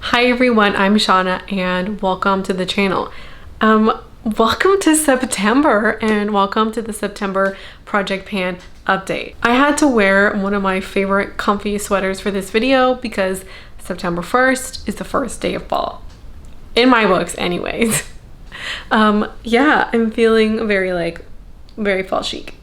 Hi everyone, I'm Shauna and welcome to the channel. Welcome to September and welcome to the September Project Pan update. I had to wear one of my favorite comfy sweaters for this video because September 1st is the first day of fall. In my books anyways. Yeah, I'm feeling very fall chic.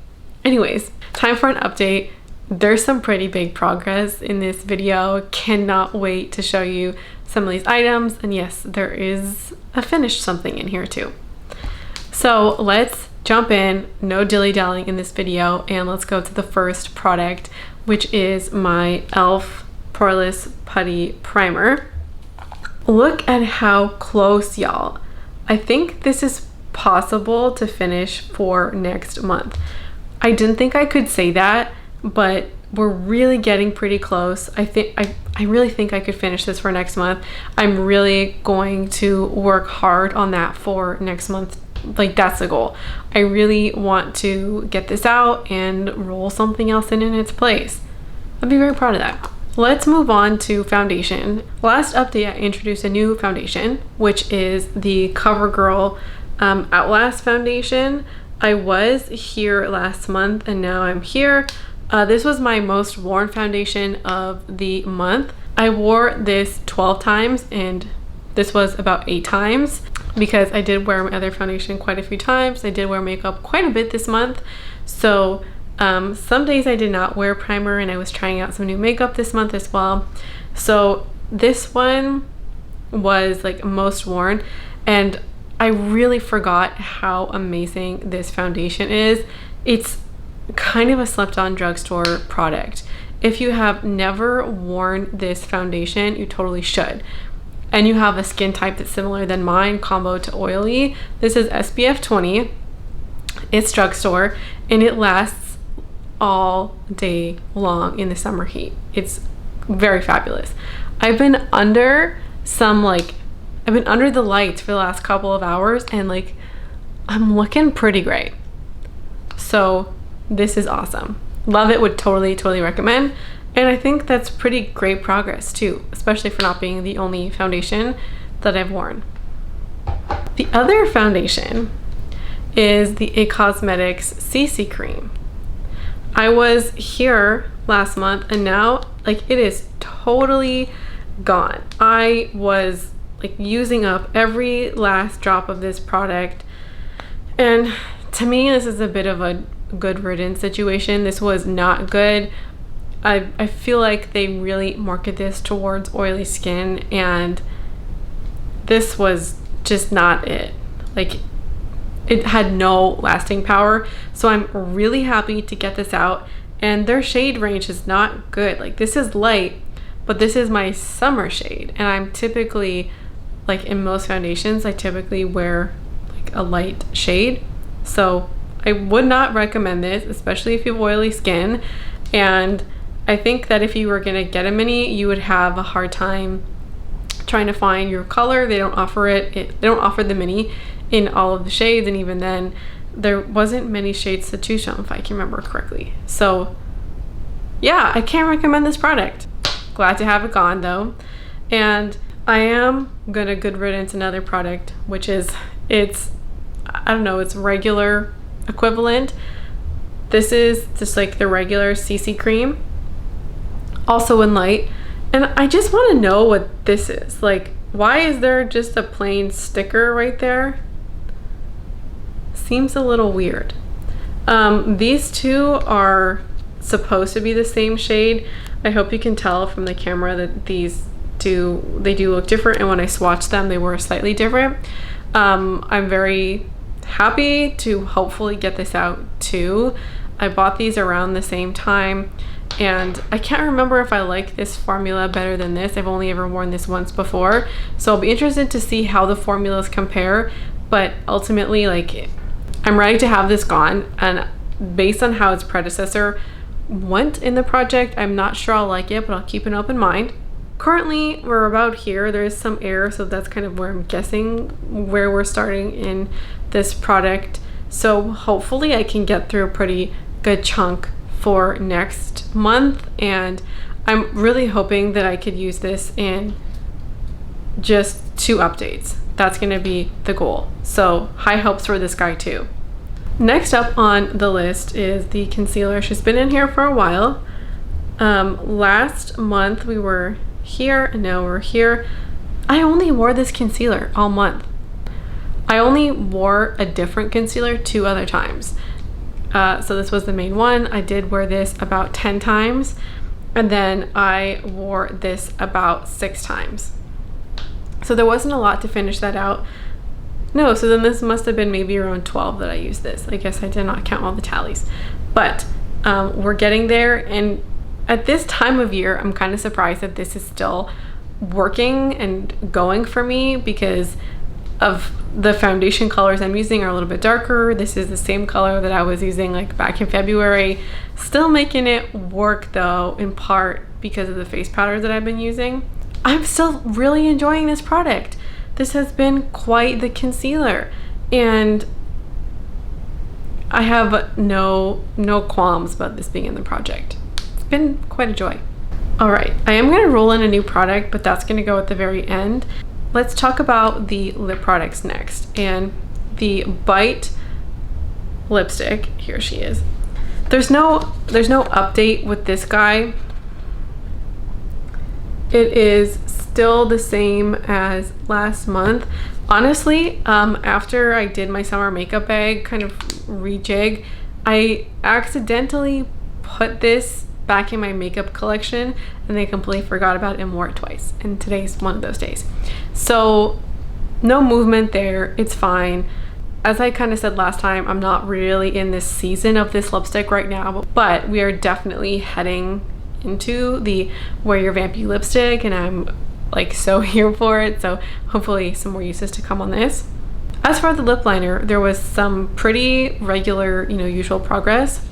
Anyways, time for an update. There's some pretty big progress in this video. Cannot wait to show you some of these items, and yes, there is a finished something in here too. So let's jump in, no dilly-dallying in this video, and let's go to the first product, which is my e.l.f. Poreless Putty Primer. Look at how close, y'all. I think this is possible to finish for next month. I didn't think I could say that, but we're really getting pretty close. I really think I could finish this for next month. I'm really going to work hard on that for next month. Like, that's the goal. I really want to get this out and roll something else in its place. I'd be very proud of that. Let's move on to foundation. Last update, I introduced a new foundation, which is the CoverGirl Outlast foundation. I was here last month and now I'm here. This was my most worn foundation of the month. I wore this 12 times and this was about 8 times because I did wear my other foundation quite a few times. I did wear makeup quite a bit this month. So some days I did not wear primer and I was trying out some new makeup this month as well. So this one was like most worn, and I really forgot how amazing this foundation is. It's kind of a slept-on drugstore product. If you have never worn this foundation, you totally should. And you have a skin type that's similar than mine, combo to oily. This is SPF 20. It's drugstore and it lasts all day long in the summer heat. It's very fabulous. I've been under the lights for the last couple of hours and I'm looking pretty great. So this is awesome. Love it, would totally recommend. And I think that's pretty great progress too, especially for not being the only foundation that I've worn. The other foundation is the It Cosmetics CC Cream. I was here last month and now it is totally gone. I was using up every last drop of this product, and to me this is a bit of a good riddance situation. This was not good. I feel like they really market this towards oily skin and this was just not it. It had no lasting power. So I'm really happy to get this out, and their shade range is not good. This is light, but this is my summer shade, and I'm typically in most foundations I typically wear a light shade. So I would not recommend this, especially if you have oily skin. And I think that if you were gonna get a mini, you would have a hard time trying to find your color. They don't offer they don't offer the mini in all of the shades, and even then there wasn't many shades to choose from if I can remember correctly. So yeah, I can't recommend this product. Glad to have it gone though. And I am gonna good riddance another product, which is it's regular equivalent. This is just the regular CC cream, also in light, and I just want to know what this is. Why is there just a plain sticker right there? Seems a little weird. These two are supposed to be the same shade. I hope you can tell from the camera that they do look different, and when I swatch them they were slightly different. I'm very happy to hopefully get this out too. I bought these around the same time and I can't remember if I like this formula better than this. I've only ever worn this once before, so I'll be interested to see how the formulas compare, but ultimately I'm ready to have this gone, and based on how its predecessor went in the project, I'm not sure I'll like it, but I'll keep an open mind. Currently we're about here. There's some air, so that's kind of where I'm guessing where we're starting in this product. So hopefully I can get through a pretty good chunk for next month, and I'm really hoping that I could use this in just 2 updates. That's going to be the goal. So high hopes for this guy too. Next up on the list is the concealer. She's been in here for a while. Last month we were here and now we're here. I only wore this concealer all month. I only wore a different concealer 2 other times. So this was the main one. I did wear this about 10 times, and then I wore this about 6 times. So there wasn't a lot to finish that out. No, so then this must have been maybe around 12 that I used this. I guess I did not count all the tallies. But we're getting there, and at this time of year, I'm kind of surprised that this is still working and going for me, because of the foundation colors I'm using are a little bit darker. This is the same color that I was using like back in February. Still making it work though, in part because of the face powder that I've been using. I'm still really enjoying this product. This has been quite the concealer, and I have no qualms about this being in the project. It's been quite a joy. All right, I am gonna roll in a new product, but that's gonna go at the very end. Let's talk about the lip products next, and the Bite lipstick. Here she is. There's no update with this guy. It is still the same as last month. Honestly, after I did my summer makeup bag kind of rejig, I accidentally put this back in my makeup collection and I completely forgot about it and wore it twice, and today's one of those days. So no movement there, it's fine. As I kind of said last time, I'm not really in this season of this lipstick right now, but we are definitely heading into the wear your vampy lipstick, and I'm like so here for it. So hopefully some more uses to come on this. As for the lip liner, there was some pretty regular, usual progress.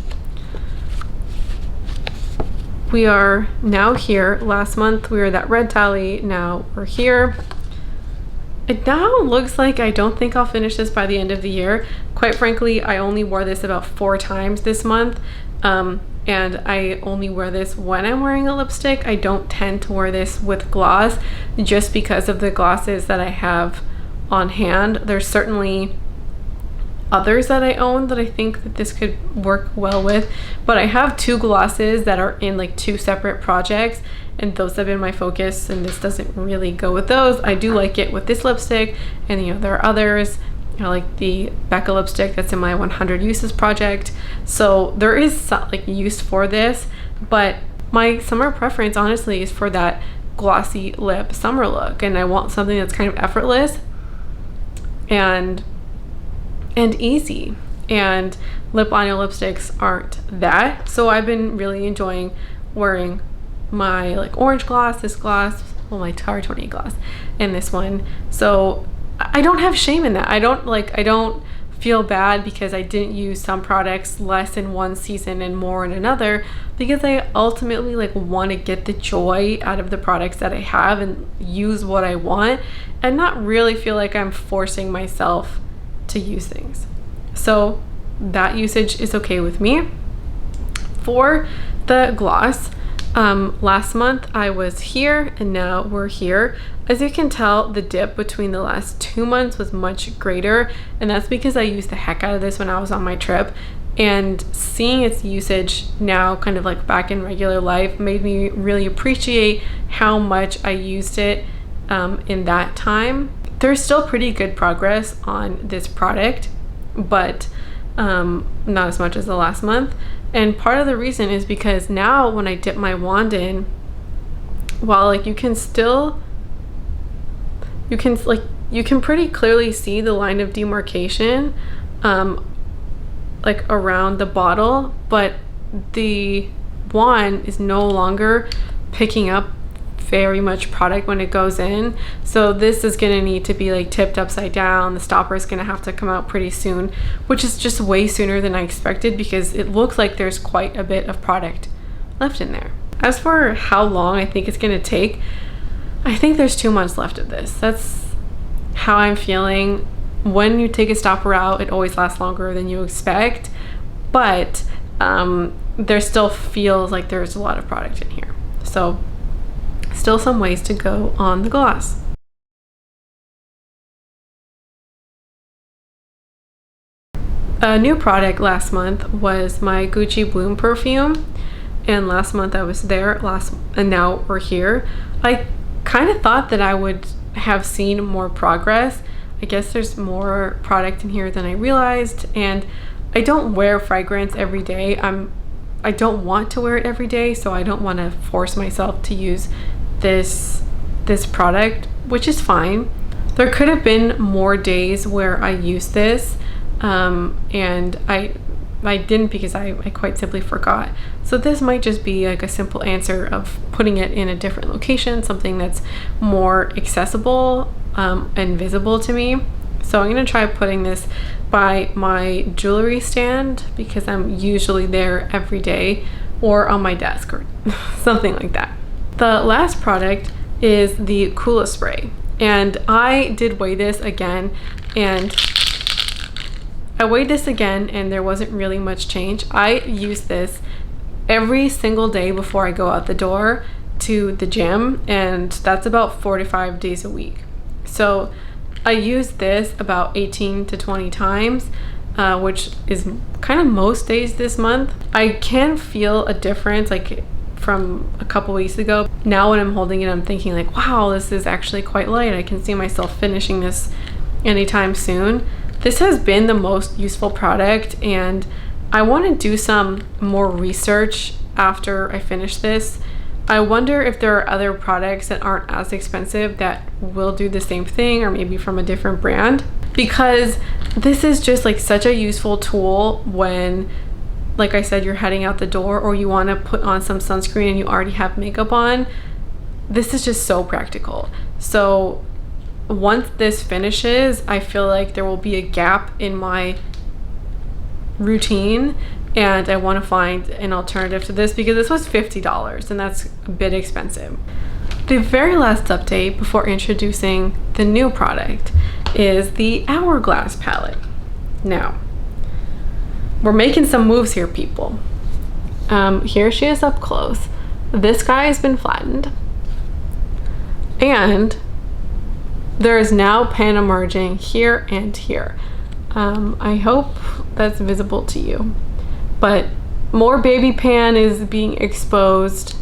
We are now here. Last month we were that red tally, now we're here. It now looks like I don't think I'll finish this by the end of the year. Quite frankly, I only wore this about 4 times this month, and I only wear this when I'm wearing a lipstick. I don't tend to wear this with gloss just because of the glosses that I have on hand. There's certainly others that I own that I think that this could work well with, but I have 2 glosses that are in like 2 separate projects, and those have been my focus, and this doesn't really go with those. I do like it with this lipstick, and there are others. I like the Becca lipstick that's in my 100 uses project, so there is some like use for this, but my summer preference honestly is for that glossy lip summer look, and I want something that's kind of effortless and easy, and lip liner lipsticks aren't that. So I've been really enjoying wearing my like orange gloss, this gloss, well, my Tower 20 gloss, and this one. So I don't have shame in that. I don't feel bad because I didn't use some products less in one season and more in another, because I ultimately want to get the joy out of the products that I have and use what I want, and not really feel like I'm forcing myself to use things. So that usage is okay with me. For the gloss, last month I was here and now we're here. As you can tell, the dip between the last 2 months was much greater, and that's because I used the heck out of this when I was on my trip, and seeing its usage now kind of like back in regular life made me really appreciate how much I used it in that time. There's still pretty good progress on this product, but not as much as the last month. And part of the reason is because now when I dip my wand in, while you can pretty clearly see the line of demarcation around the bottle, but the wand is no longer picking up very much product when it goes in. So this is gonna need to be tipped upside down. The stopper is gonna have to come out pretty soon, which is just way sooner than I expected, because it looks like there's quite a bit of product left in there. As for how long I think it's gonna take, I think there's 2 months left of this. That's how I'm feeling. When you take a stopper out, it always lasts longer than you expect, but there still feels like there's a lot of product in here. So still some ways to go on the gloss. A new product last month was my Gucci Bloom perfume, and last month I was there, and now we're here. I kind of thought that I would have seen more progress. I guess there's more product in here than I realized, and I don't wear fragrance every day. I don't want to wear it every day, so I don't want to force myself to use this product, which is fine. There could have been more days where I used this, and I didn't because I quite simply forgot. So this might just be like a simple answer of putting it in a different location, something that's more accessible and visible to me. So I'm going to try putting this by my jewelry stand because I'm usually there every day, or on my desk or something like that. The last product is the Coola Spray, and I did weigh this again, and there wasn't really much change. I use this every single day before I go out the door to the gym, and that's about 4 to 5 days a week. So I use this about 18 to 20 times, which is kind of most days this month. I can feel a difference like from a couple weeks ago. Now when I'm holding it, I'm thinking like, wow, this is actually quite light. I can see myself finishing this anytime soon. This has been the most useful product, and I want to do some more research after I finish this. I wonder if there are other products that aren't as expensive that will do the same thing, or maybe from a different brand, because this is just like such a useful tool when, like I said, you're heading out the door or you want to put on some sunscreen and you already have makeup on. This is just so practical. So once this finishes, I feel like there will be a gap in my routine, and I want to find an alternative to this because this was $50 and that's a bit expensive. The very last update before introducing the new product is the Hourglass Palette. Now, we're making some moves here, people. Here she is up close. This guy has been flattened, and there is now pan emerging here and here. I hope that's visible to you, but more baby pan is being exposed.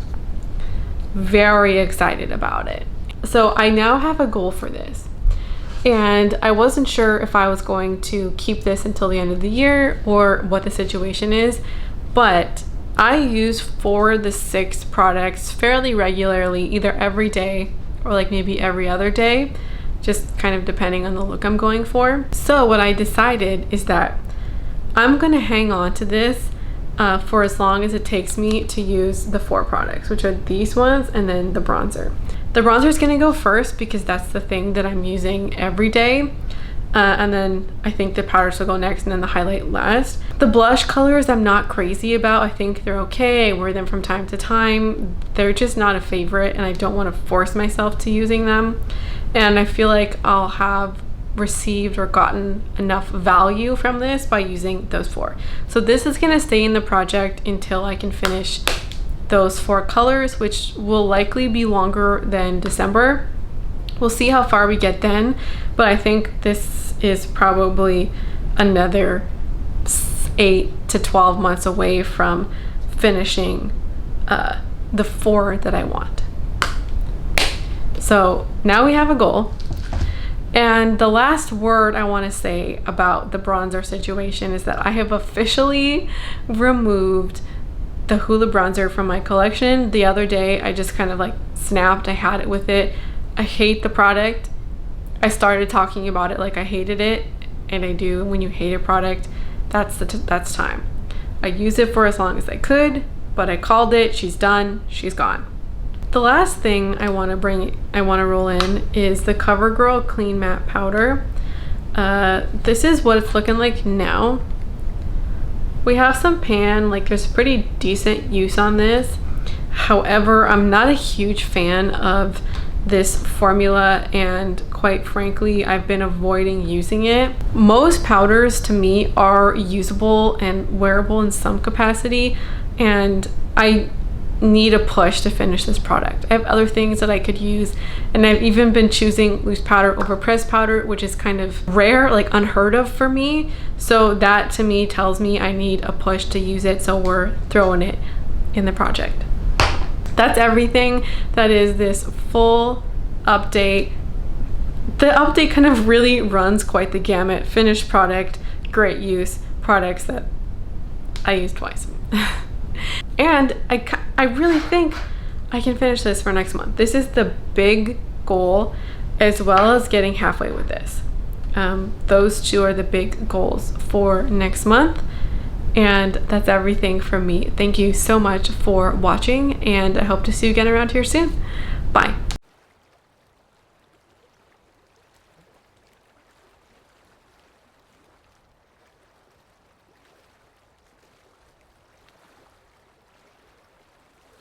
Very excited about it. So I now have a goal for this, and I wasn't sure if I was going to keep this until the end of the year or what the situation is, but I use 4 of the 6 products fairly regularly, either every day or like maybe every other day, just kind of depending on the look I'm going for. So what I decided is that I'm gonna hang on to this for as long as it takes me to use the 4 products, which are these ones and then the bronzer. The bronzer is gonna go first because that's the thing that I'm using every day. And then I think the powders will go next, and then the highlight last. The blush colors I'm not crazy about. I think they're okay. I wear them from time to time. They're just not a favorite, and I don't want to force myself to using them. And I feel like I'll have received or gotten enough value from this by using those 4. So this is going to stay in the project until I can finish those 4 colors, which will likely be longer than December. We'll see how far we get then, but I think this is probably another 8 to 12 months away from finishing the 4 that I want. So now we have a goal. And the last word I want to say about the bronzer situation is that I have officially removed the Hoola bronzer from my collection. The other day I just kind of like snapped. I had it with it. I hate the product. I started talking about it like I hated it, and I do. When you hate a product, that's time. I used it for as long as I could, but I called it. She's done. She's gone. The last thing I want to roll in is the CoverGirl Clean Matte Powder. This is what it's looking like now. We have some pan, like there's pretty decent use on this. However, I'm not a huge fan of this formula, and quite frankly I've been avoiding using it. Most powders to me are usable and wearable in some capacity, and I need a push to finish this product. I have other things that I could use, and I've even been choosing loose powder over pressed powder, which is kind of rare, like unheard of for me. So that to me tells me I need a push to use it, so we're throwing it in the project. That's everything. That is this full update. The update kind of really runs quite the gamut. Finished product, great use, products that I used twice. And I really think I can finish this for next month. This is the big goal, as well as getting halfway with this. Those two are the big goals for next month. And that's everything from me. Thank you so much for watching, and I hope to see you again around here soon. Bye.